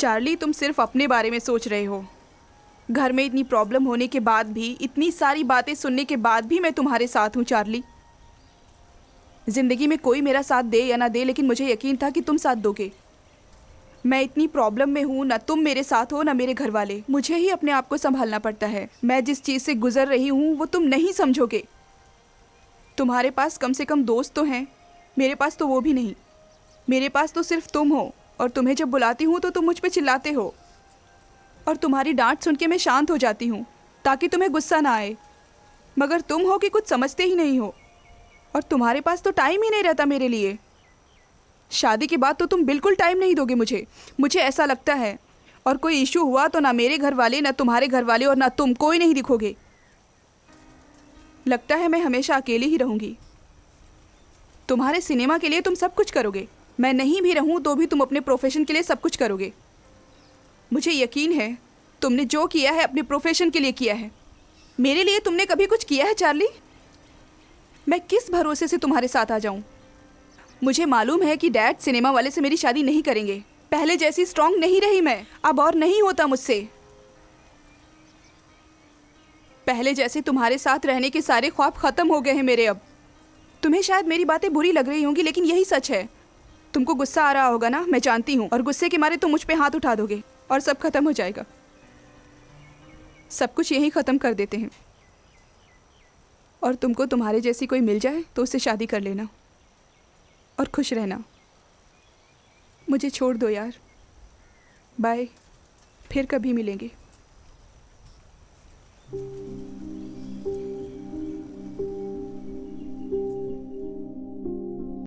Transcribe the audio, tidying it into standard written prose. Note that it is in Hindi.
चार्ली, तुम सिर्फ अपने बारे में सोच रहे हो। घर में इतनी प्रॉब्लम होने के बाद भी, इतनी सारी बातें सुनने के बाद भी मैं तुम्हारे साथ हूँ चार्ली। जिंदगी में कोई मेरा साथ दे या ना दे, लेकिन मुझे यकीन था कि तुम साथ दोगे। मैं इतनी प्रॉब्लम में हूँ, ना तुम मेरे साथ हो ना मेरे घर वाले। मुझे ही अपने आप को संभालना पड़ता है। मैं जिस चीज़ से गुजर रही हूँ वो तुम नहीं समझोगे। तुम्हारे पास कम से कम दोस्त तो हैं, मेरे पास तो वो भी नहीं। मेरे पास तो सिर्फ तुम हो, और तुम्हें जब बुलाती हूँ तो तुम मुझ पे चिल्लाते हो, और तुम्हारी डांट सुन के मैं शांत हो जाती हूँ ताकि तुम्हें गुस्सा ना आए। मगर तुम हो कि कुछ समझते ही नहीं हो, और तुम्हारे पास तो टाइम ही नहीं रहता मेरे लिए। शादी के बाद तो तुम बिल्कुल टाइम नहीं दोगे मुझे ऐसा लगता है। और कोई इशू हुआ तो ना मेरे घर वाले, ना तुम्हारे घर वाले, और ना तुम, कोई नहीं दिखोगे। लगता है मैं हमेशा अकेली ही रहूँगी। तुम्हारे सिनेमा के लिए तुम सब कुछ करोगे, मैं नहीं भी रहूँ तो भी तुम अपने प्रोफेशन के लिए सब कुछ करोगे। मुझे यकीन है तुमने जो किया है अपने प्रोफेशन के लिए किया है। मेरे लिए तुमने कभी कुछ किया है चार्ली? मैं किस भरोसे से तुम्हारे साथ आ जाऊं? मुझे मालूम है कि डैड सिनेमा वाले से मेरी शादी नहीं करेंगे। पहले जैसी स्ट्रांग नहीं रही मैं, अब और नहीं होता मुझसे। पहले जैसे तुम्हारे साथ रहने के सारे ख्वाब खत्म हो गए हैं मेरे अब। तुम्हें शायद मेरी बातें बुरी लग रही होंगी, लेकिन यही सच है। तुमको गुस्सा आ रहा होगा ना, मैं जानती हूँ, और गुस्से के मारे तुम मुझ पे हाथ उठा दोगे और सब खत्म हो जाएगा। सब कुछ यहीं ख़त्म कर देते हैं, और तुमको तुम्हारे जैसी कोई मिल जाए तो उससे शादी कर लेना और खुश रहना। मुझे छोड़ दो यार, बाय, फिर कभी मिलेंगे।